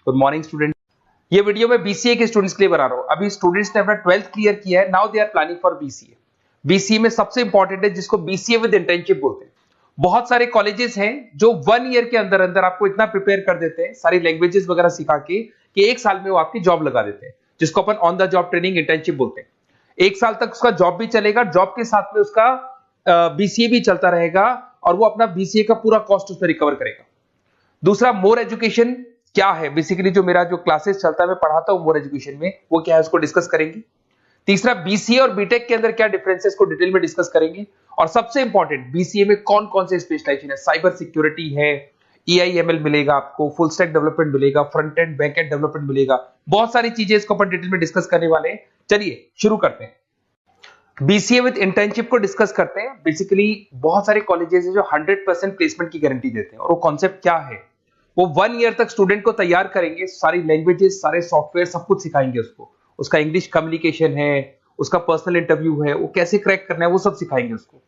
Good morning student. ये video मैं BCA के स्टूडेंट्स के लिए बना रहा हूँ। अभी स्टूडेंट्स ने अपना 12th क्लियर किया है, now they are planning for BCA. BCA में सबसे इंपॉर्टेंट है जिसको बीसीए विद इंटर्नशिप बोलते हैं। बहुत सारे कॉलेजेस हैं जो 1 ईयर के अंदर अंदर आपको इतना प्रिपेयर कर देते हैं, सारी लैंग्वेजेस वगैरह सिखा के, कि 1 साल में वो आपकी जॉब लगा देते हैं, जिसको अपन on the job training internship बोलते हैं। 1 साल तक उसका जॉब भी चलेगा, जॉब के साथ में उसका बीसीए भी चलता रहेगा और वो अपना बीसीए का पूरा कॉस्ट उसमें रिकवर करेगा। दूसरा, मोर एजुकेशन क्या है, बेसिकली जो मेरा जो क्लासेस चलता है मैं पढ़ाता हूं मोर एजुकेशन में, वो क्या है उसको डिस्कस करेंगे। तीसरा, बीसीए और बीटेक के अंदर क्या डिफरेंसेस को डिटेल में डिस्कस करेंगे। और सबसे इंपॉर्टेंट, बीसीए में कौन कौन से स्पेशलाइजेशन है, साइबर सिक्योरिटी है, एआईएमएल मिलेगा आपको, फुल स्टैक डेवलपमेंट मिलेगा, front end back and development मिलेगा, बहुत सारी चीजें इसको अपन डिटेल में डिस्कस करने वाले हैं। चलिए शुरू करते हैं। बीसीए विद इंटर्नशिप को डिस्कस करते हैं। बेसिकली बहुत सारे कॉलेजेस हैं जो 100% प्लेसमेंट की गारंटी देते हैं, और वो कॉन्सेप्ट क्या है, वो 1 ईयर तक स्टूडेंट को तैयार करेंगे, सारी लैंग्वेजेस, सारे सॉफ्टवेयर, सब कुछ सिखाएंगे उसको। उसका इंग्लिश कम्युनिकेशन है, उसका पर्सनल इंटरव्यू है, वो कैसे क्रैक करना है, वो सब सिखाएंगे उसको।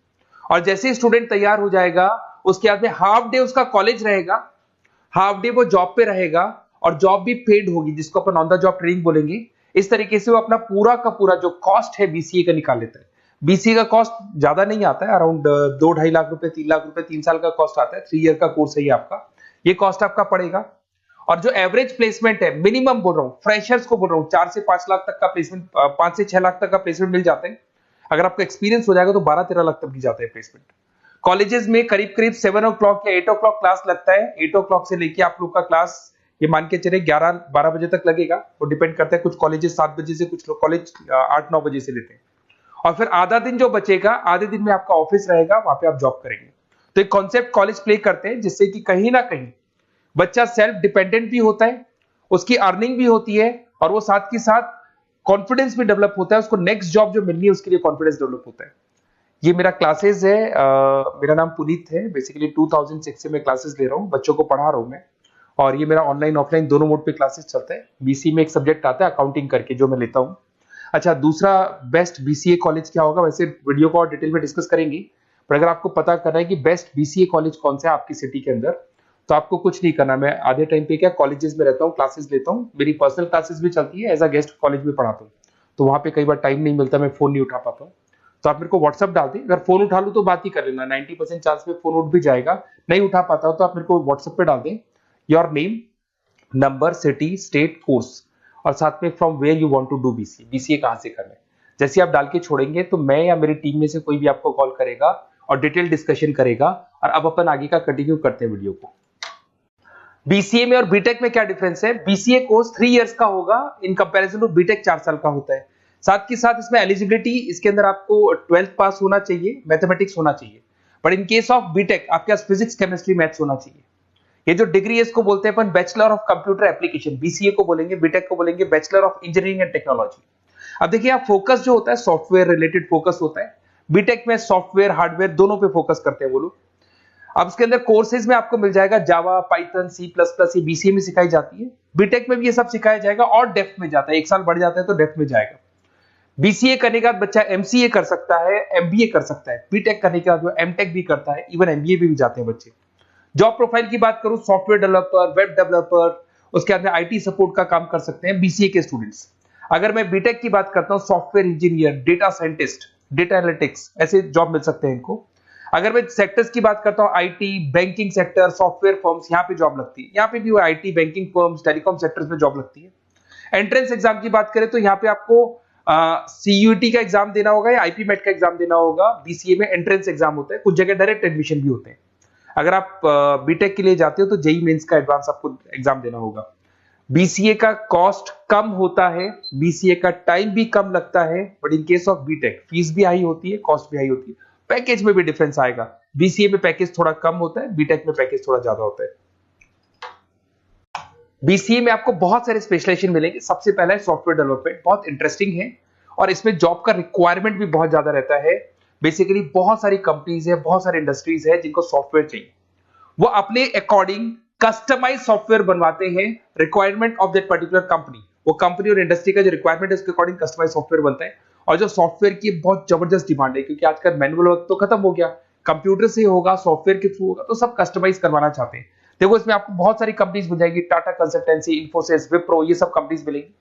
और जैसे ही स्टूडेंट तैयार हो जाएगा, उसके बाद में हाफ डे उसका कॉलेज रहेगा, हाफ डे वो जॉब पे रहेगा, और जॉब भी पेड होगी, जिसको अपन ऑन द जॉब ट्रेनिंग बोलेंगे। इस तरीके से वो अपना पूरा का पूरा जो कॉस्ट है बीसीए का निकाल लेता है। बीसीए का कॉस्ट ज्यादा नहीं आता है, अराउंड 2-2.5 लाख रुपए, 3 लाख रुपए 3 साल का कॉस्ट आता है। 3 ईयर का कोर्स है ये आपका, ये कॉस्ट आपका पड़ेगा। और जो एवरेज प्लेसमेंट है, मिनिमम बोल रहा हूँ, फ्रेशर्स को बोल रहा हूँ, 4 से 5 लाख तक का प्लेसमेंट, 5 से 6 लाख तक का प्लेसमेंट मिल जाता है। अगर आपका एक्सपीरियंस हो जाएगा तो 12-13 लाख तक मिल जाता है प्लेसमेंट। कॉलेजेस में करीब करीब 7 o'clock या 8 o'clock क्लास लगता है। 8 o'clock से लेके आप लोग का क्लास, ये मान के चले 11-12 बजे तक लगेगा। वो डिपेंड करता है, कुछ कॉलेजेस 7 बजे से, कुछ लोग कॉलेज 8-9 बजे से लेते हैं। और फिर आधा दिन जो बचेगा, आधे दिन में आपका ऑफिस रहेगा, वहां पे आप जॉब करेंगे। तो एक कॉन्सेप्ट कॉलेज प्ले करते हैं, जिससे कि कहीं ना कहीं बच्चा सेल्फ डिपेंडेंट भी होता है, उसकी अर्निंग भी होती है, और वो साथ के साथ कॉन्फिडेंस भी डेवलप होता है। उसको नेक्स्ट जॉब जो मिलनी है उसके लिए कॉन्फिडेंस डेवलप होता है। ये मेरा क्लासेस है, मेरा नाम पुनीत है। बेसिकली 2006 से मैं क्लासेस ले रहा हूँ, बच्चों को पढ़ा रहा हूँ मैं। और ये मेरा ऑनलाइन ऑफलाइन दोनों मोड पे क्लासेस चलता है। बीसी में एक सब्जेक्ट आता है अकाउंटिंग करके, जो मैं लेता हूँ। अच्छा, दूसरा, बेस्ट बीसीए कॉलेज क्या होगा, वैसे वीडियो को और डिटेल में डिस्कस करेंगे, पर अगर आपको पता करना है कि बेस्ट बीसीए कॉलेज कौन सा है आपकी सिटी के अंदर, तो आपको कुछ नहीं करना। मैं आधे टाइम पे क्या कॉलेजेस में रहता हूँ, क्लासेस लेता हूँ, मेरी पर्सनल क्लासेस भी चलती है, एज अ गेस्ट कॉलेज में पढ़ाता हूँ। तो वहां पे कई बार टाइम नहीं मिलता, मैं फोन नहीं उठा पाता हूँ, तो आप मेरे को व्हाट्सअप डाल दें। अगर फोन उठा लूँ तो बात ही कर लेना, 90% चांस में फोन उठ भी जाएगा। नहीं उठा पाता हो तो आप मेरे को व्हाट्सएप पे डाल दें, your name, number, city, state, course, और साथ में from where you want to do BCA, BCA कहां से करना है। जैसे आप डाल के छोड़ेंगे तो मैं या मेरी टीम में से कोई भी आपको कॉल करेगा और डिटेल डिस्कशन करेगा। और अब अपन आगे का कंटिन्यू करते हैं वीडियो को। बीसीए में और बीटेक में क्या डिफरेंस है। बीसीए कोर्स 3 इयर्स का होगा, इन कंपैरिजन टू बीटेक 4 साल का होता है। साथ के साथ इसमें एलिजिबिलिटी, इसके अंदर आपको 12th पास होना चाहिए, मैथमेटिक्स होना चाहिए। But in case of BTech आपके पास फिजिक्स, केमिस्ट्री, मैथ्स होना चाहिए। ये जो डिग्री है इसको बोलते हैं अपन bachelor of computer application. BCA को बोलेंगे, बीटेक को बोलेंगे bachelor of engineering and technology. अब देखिए, आप फोकस जो होता है सॉफ्टवेयर रिलेटेड फोकस होता है। बीटेक में सॉफ्टवेयर हार्डवेयर दोनों पे फोकस करते हैं वो लोग। अब इसके अंदर कोर्सेज में आपको मिल जाएगा जावा, पाइथन, C++, ये बीसीए में सिखाई जाती है। बीटेक में भी ये सब सिखाया जाएगा, और डेप्थ में जाता है, 1 साल बढ़ जाता है तो डेप्थ में जाएगा। बीसीए करने के बाद बच्चा एमसीए कर सकता है, एमबीए कर सकता है। बीटेक करने के बाद वो एमटेक भी करता है, इवन एमबीए भी जाते हैं बच्चे। जॉब प्रोफाइल की बात करूं, सॉफ्टवेयर डेवलपर, वेब डेवलपर, उसके बाद में आईटी सपोर्ट का काम कर सकते हैं बीसीए के स्टूडेंट्स। अगर मैं बीटेक की बात करता हूं, software engineer, data scientist, data analytics, ऐसे जॉब मिल सकते हैं इनको। अगर मैं सेक्टर्स की बात करता हूं, IT, banking sector, software firms, यहाँ पे जॉब लगती है। यहाँ पे भी वो IT, banking firms, telecom sectors में जॉब लगती है। एंट्रेंस एग्जाम की बात करें तो यहाँ पे आपको सीयूटी का एग्जाम देना होगा या आईपी मेट का एग्जाम देना होगा। बीसीए में एंट्रेंस एग्जाम होता है, कुछ जगह डायरेक्ट एडमिशन भी होते हैं। अगर आप बीटेक के लिए जाते हो तो जेई मेंस का एडवांस आपको एग्जाम देना होगा। बीसीए का कॉस्ट कम होता है, बीसीए का टाइम भी कम लगता है, but in case of BTech fees भी हाई होती है, कॉस्ट भी हाई होती है, पैकेज में भी डिफरेंस आएगा। बीसीए में पैकेज थोड़ा कम होता है, बीटेक में पैकेज थोड़ा ज्यादा होता है। बीसीए में आपको बहुत सारे स्पेशलाइजेशन मिलेंगे। सबसे पहला है सॉफ्टवेयर डेवलपमेंट, बहुत इंटरेस्टिंग है, और इसमें जॉब का रिक्वायरमेंट भी बहुत ज्यादा रहता है। बेसिकली बहुत सारी कंपनीज है, बहुत सारी इंडस्ट्रीज है जिनको सॉफ्टवेयर चाहिए, वो अपने अकॉर्डिंग कस्टमाइज सॉफ्टवेयर बनवाते हैं, requirement of that particular company. वो कंपनी और इंडस्ट्री का जो रिक्वायरमेंट है उसके अकॉर्डिंग कस्टमाइज सॉफ्टवेयर बनता है। और जो सॉफ्टवेयर की बहुत जबरदस्त डिमांड है, क्योंकि आजकल मैनुअल वर्क तो खत्म हो गया, कंप्यूटर से होगा, सॉफ्टवेयर के थ्रू होगा, तो सब कस्टमाइज करवाना चाहते हैं। देखो इसमें आपको बहुत सारी कंपनीज मिल जाएगी, टाटा कंसल्टेंसी, इन्फोसिस, विप्रो, ये सब कंपनीज मिलेगी।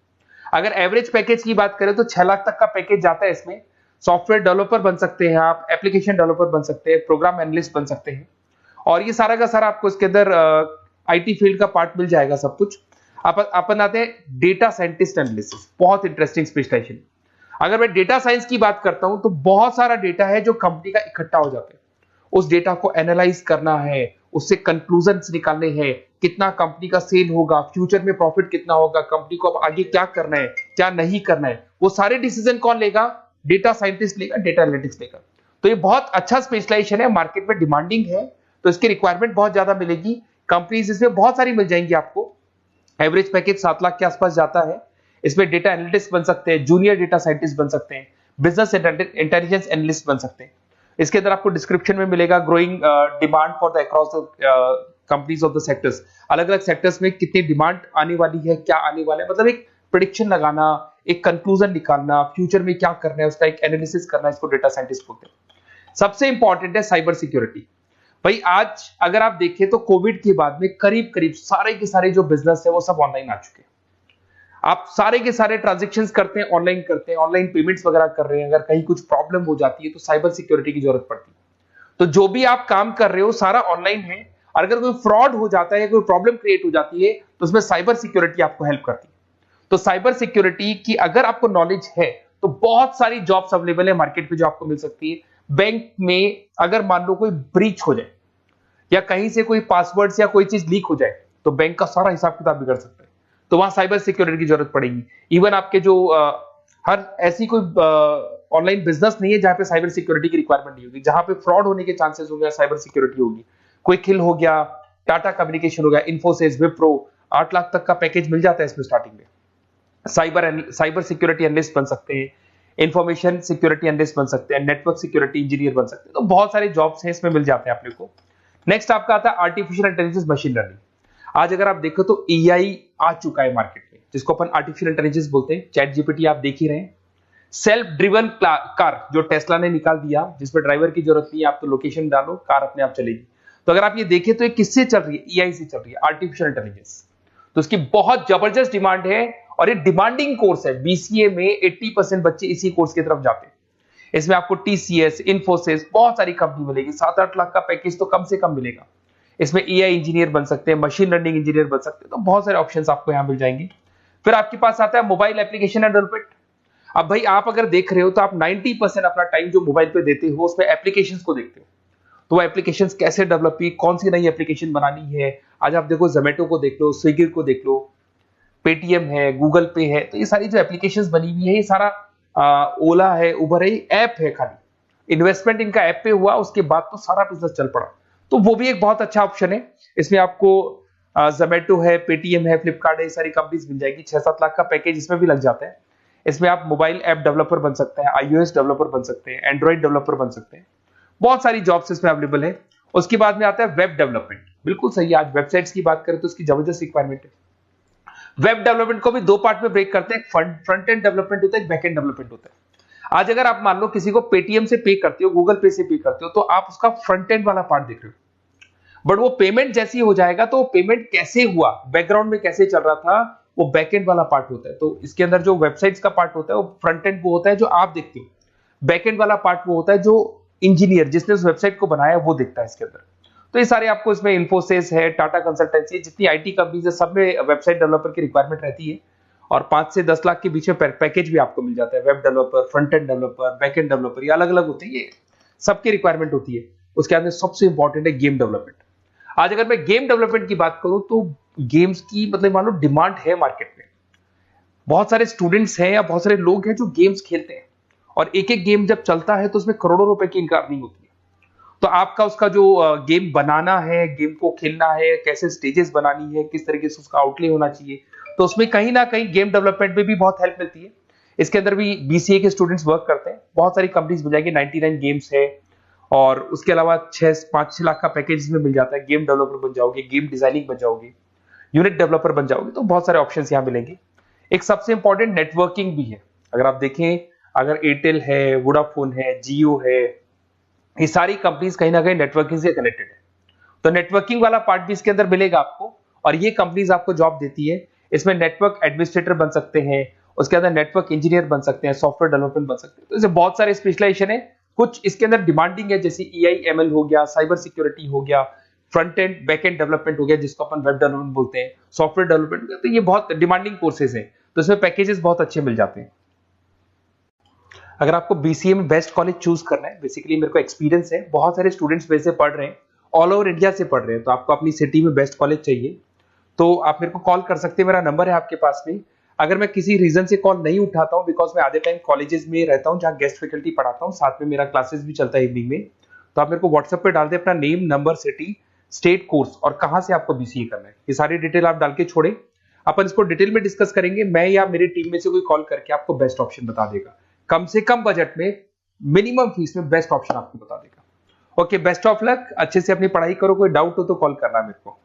अगर एवरेज पैकेज की बात करें तो 6 लाख तक का पैकेज जाता है इसमें। सॉफ्टवेयर डेवलपर बन सकते हैं आप, एप्लीकेशन डेवलपर बन सकते हैं, प्रोग्राम एनालिस्ट बन सकते हैं, और ये सारा का सारा आपको इसके अंदर आईटी फील्ड का पार्ट मिल जाएगा सब कुछ। अपन आते हैं डेटा साइंटिस्ट एनालिसिस, बहुत इंटरेस्टिंग स्पेशलाइजेशन। अगर मैं डेटा साइंस की बात करता हूं तो बहुत सारा डेटा है जो कंपनी का इकट्ठा हो जाता है, उस डेटा को एनालाइज करना है, उससे कंक्लूजन्स निकालने हैं, कितना कंपनी का सेल होगा, फ्यूचर में प्रॉफिट कितना होगा, कंपनी को अब आगे क्या करना है, क्या नहीं करना है, वो सारे डिसीजन कौन लेगा? डेटा साइंटिस्ट लेगा, डेटा एनालिटिक्स लेगा। तो ये बहुत अच्छा स्पेशलाइजेशन है, मार्केट में डिमांडिंग है, तो इसकी रिक्वायरमेंट बहुत ज्यादा मिलेगी। कंपनीज इसमें बहुत सारी मिल जाएंगी आपको। एवरेज पैकेज 7 लाख के आसपास जाता है। इसमें डेटा एनालिटिस्ट बन सकते हैं, जूनियर डेटा साइंटिस्ट बन सकते हैं, बिजनेस इंटेलिजेंस एनालिस्ट बन सकते हैं। इसके अंदर आपको डिस्क्रिप्शन में मिलेगा growing demand for the across the companies of the sectors. अलग अलग सेक्टर्स में कितनी डिमांड आने वाली है, क्या आने वाला है, मतलब एक प्रेडिक्शन लगाना, एक कंक्लूजन निकालना, फ्यूचर में क्या करना है उसका एक एनालिसिस करना, इसको डेटा साइंटिस्ट बोलते हैं। सबसे इंपॉर्टेंट है साइबर सिक्योरिटी। भाई आज अगर आप देखें तो कोविड के बाद में करीब करीब सारे के सारे जो बिजनेस है वो सब ऑनलाइन आ चुके हैं। आप सारे के सारे ट्रांजैक्शंस करते हैं, ऑनलाइन पेमेंट्स वगैरह कर रहे हैं। अगर कहीं कुछ प्रॉब्लम हो जाती है तो साइबर सिक्योरिटी की जरूरत पड़ती है। तो जो भी आप काम कर रहे हो सारा ऑनलाइन है, और अगर कोई फ्रॉड हो जाता है, कोई प्रॉब्लम क्रिएट हो जाती है, तो उसमें साइबर सिक्योरिटी आपको हेल्प करती है। तो साइबर सिक्योरिटी की अगर आपको नॉलेज है तो बहुत सारी जॉब्स अवेलेबल है मार्केट पे जो आपको मिल सकती है। बैंक में अगर मान लो कोई ब्रीच हो जाए या कहीं से कोई पासवर्ड्स या कोई चीज लीक हो जाए तो बैंक का सारा हिसाब किताब बिगड़ सकता है, तो वहां साइबर सिक्योरिटी की जरूरत पड़ेगी। इवन आपके जो हर ऐसी कोई ऑनलाइन बिजनेस नहीं है जहां पे साइबर सिक्योरिटी की रिक्वायरमेंट नहीं होगी, जहां पे फ्रॉड होने के चांसेस होंगे, साइबर सिक्योरिटी होगी। क्विक हिल हो गया, टाटा कम्युनिकेशन हो गया, इन्फोसिस, विप्रो, 8 लाख तक का पैकेज मिल जाता है इसमें स्टार्टिंग में। साइबर सिक्योरिटी एनालिस्ट बन सकते हैं, इंफॉर्मेशन सिक्योरिटी एनालिस्ट बन सकते हैं, नेटवर्क सिक्योरिटी इंजीनियर बन सकते हैं। तो बहुत सारे जॉब्स हैं इसमें मिल जाते हैं अपने को। नेक्स्ट आपका आता है आर्टिफिशियल इंटेलिजेंस, मशीन लर्निंग। आज अगर आप देखो तो एआई आ चुका है मार्केट में, जिसको अपन आर्टिफिशियल इंटेलिजेंस बोलते हैं। चैट जीपीटी आप देख ही रहे हैं। सेल्फ ड्रिवन कार जो टेस्ला ने निकाल दिया, जिसमें ड्राइवर की जरूरत नहीं है, आप तो लोकेशन डालो, कार अपने आप चलेगी। तो अगर आप ये देखें तो ये किससे चल रही है? एआई से चल रही है, आर्टिफिशियल इंटेलिजेंस। तो इसकी बहुत जबरदस्त डिमांड है और ये डिमांडिंग कोर्स है। बीसीए में 80% बच्चे इसी कोर्स की तरफ जाते हैं। इसमें आपको टीसीएस, इन्फोसिस, बहुत सारी कंपनी मिलेगी। 7-8 लाख का पैकेज तो कम से कम मिलेगा। इसमें एआई इंजीनियर बन सकते हैं, मशीन लर्निंग इंजीनियर बन सकते हैं। तो बहुत सारे ऑप्शंस आपको यहां मिल जाएंगे। फिर आपके पास आता है मोबाइल एप्लीकेशन एंड डेवलपमेंट। अब भाई आप अगर देख रहे हो तो आप 90% अपना टाइम जो मोबाइल पे देते हो उसमें एप्लीकेशंस को देखते हो। तो वो एप्लीकेशंस कैसे डेवलप की, कौन सी नई एप्लीकेशन बनानी है। आज आप देखो जोमेटो को देख लो, स्विगी को देख लो, पेटीएम है, गूगल पे है, तो ये सारी जो एप्लीकेशंस बनी हुई है, ये सारा ओला है, उबर है, ऐप है। खाली इन्वेस्टमेंट इनका ऐप पे हुआ, उसके बाद तो सारा बिजनेस चल पड़ा। तो वो भी एक बहुत अच्छा ऑप्शन है। इसमें आपको जोमेटो है, पेटीएम है, फ्लिपकार्ट है, ये सारी कंपनीज मिल जाएगी। 6-7 लाख का पैकेज इसमें भी लग जाता है। इसमें आप मोबाइल ऐप डेवलपर बन सकते हैं, आईओएस डेवलपर बन सकते हैं, एंड्रॉइड डेवलपर बन सकते हैं। बहुत सारी जॉब्स इसमें अवेलेबल है। उसके बाद में आता है वेब डेवलपमेंट। बिल्कुल सही है, आज वेबसाइट्स की बात करें तो उसकी जबरदस्त रिक्वायरमेंट है। वेब डेवलपमेंट को भी दो पार्ट में ब्रेक करते हैं, फ्रंट एंड डेवलपमेंट होता है, बैक एंड डेवलपमेंट होता है। आज अगर आप मान लो किसी को पेटीएम से पे करते हो, गूगल पे से पे करते हो, तो आप उसका फ्रंट एंड वाला पार्ट देख रहे हो। बट वो पेमेंट जैसी हो जाएगा तो पेमेंट कैसे हुआ, बैकग्राउंड में कैसे चल रहा था, वो बैक एंड वाला पार्ट होता है। तो इसके अंदर जो वेबसाइट्स का पार्ट होता है वो फ्रंट एंड वो होता है जो आप देखते हो, बैक एंड वाला पार्ट वो होता है जो इंजीनियर जिसने उस वेबसाइट को बनाया वो देखता है इसके अंदर। तो ये सारे आपको इसमें इन्फोसिस है, टाटा कंसल्टेंसी, जितनी आईटी कंपनीज है, सब में वेबसाइट डेवलपर की रिक्वायरमेंट रहती है। और 5 से 10 लाख के बीच में पैकेज भी आपको मिल जाता है। Web developer, front end developer, back end developer, ये अलग अलग होते हैं, ये सबकी रिक्वायरमेंट होती है। उसके अंदर सबसे इंपॉर्टेंट है गेम डेवलपमेंट। आज अगर मैं गेम डेवलपमेंट की बात करूं तो गेम्स की मतलब मान लो डिमांड है मार्केट में। बहुत सारे स्टूडेंट्स हैं या बहुत सारे लोग हैं जो गेम्स खेलते हैं, और एक एक गेम जब चलता है तो उसमें करोड़ों रुपए की इनकम अर्निंग होती है। तो आपका उसका जो गेम बनाना है, गेम को खेलना है, कैसे स्टेजेस बनानी है, किस तरीके से उसका आउटले होना चाहिए, तो उसमें कहीं ना कहीं गेम डेवलपमेंट में भी बहुत हेल्प मिलती है। इसके अंदर भी बीसीए के स्टूडेंट्स वर्क करते हैं। बहुत सारी कंपनीज मिल जाएंगी, 99 गेम्स है, और उसके अलावा 5-6 लाख का पैकेज में मिल जाता है। गेम डेवलपर बन जाओगे, गेम डिजाइनिंग बन जाओगे, यूनिट डेवलपर बन जाओगे, तो बहुत सारे ऑप्शन यहाँ मिलेंगे। एक सबसे इंपॉर्टेंट नेटवर्किंग भी है। अगर आप देखें, अगर एयरटेल है, वोडाफोन है, जियो है, ये सारी कंपनीज कहीं ना कहीं नेटवर्किंग से कनेक्टेड है। तो नेटवर्किंग वाला पार्ट भी इसके अंदर मिलेगा आपको, और ये कंपनीज आपको जॉब देती है। इसमें नेटवर्क एडमिनिस्ट्रेटर बन सकते हैं, उसके अंदर नेटवर्क इंजीनियर बन सकते हैं, सॉफ्टवेयर डेवलपमेंट बन सकते हैं। तो इसे बहुत सारे स्पेशलाइजेशन है। कुछ इसके अंदर डिमांडिंग है, जैसे EIML हो गया, साइबर सिक्योरिटी हो गया, front end back and development हो गया जिसको अपन वेब डेवलपमेंट बोलते हैं, सॉफ्टवेयर डेवलपमेंट। तो ये बहुत डिमांडिंग कोर्सेज हैं, तो इसमें पैकेजेस बहुत अच्छे मिल जाते हैं। अगर आपको BCA में बेस्ट कॉलेज चूज करना है, बेसिकली मेरे को एक्सपीरियंस है, बहुत सारे स्टूडेंट्स वैसे पढ़ रहे हैं, ऑल ओवर इंडिया से पढ़ रहे हैं, तो आपको अपनी सिटी में बेस्ट कॉलेज चाहिए तो आप मेरे को कॉल कर सकते हैं, मेरा नंबर है आपके पास में। अगर मैं किसी रीजन से कॉल नहीं उठाता हूं, बिकॉज मैं आधे टाइम कॉलेजेस में रहता हूं जहां गेस्ट फैकल्टी पढ़ाता हूं, साथ में मेरा क्लासेस भी चलता है इवनिंग में, तो आप मेरे को व्हाट्सएप पे डाल दे अपना name, number, city, state, course और कहां से आपको BCA करना है, ये सारी डिटेल आप डाल के छोड़े। अपन इसको डिटेल में डिस्कस करेंगे, मैं या मेरी टीम में से कोई कॉल करके आपको बेस्ट ऑप्शन बता देगा, कम से कम बजट में, मिनिमम फीस में बेस्ट ऑप्शन आपको बता देगा। ओके, बेस्ट ऑफ लक, अच्छे से अपनी पढ़ाई करो, कोई डाउट हो तो कॉल करना मेरे को।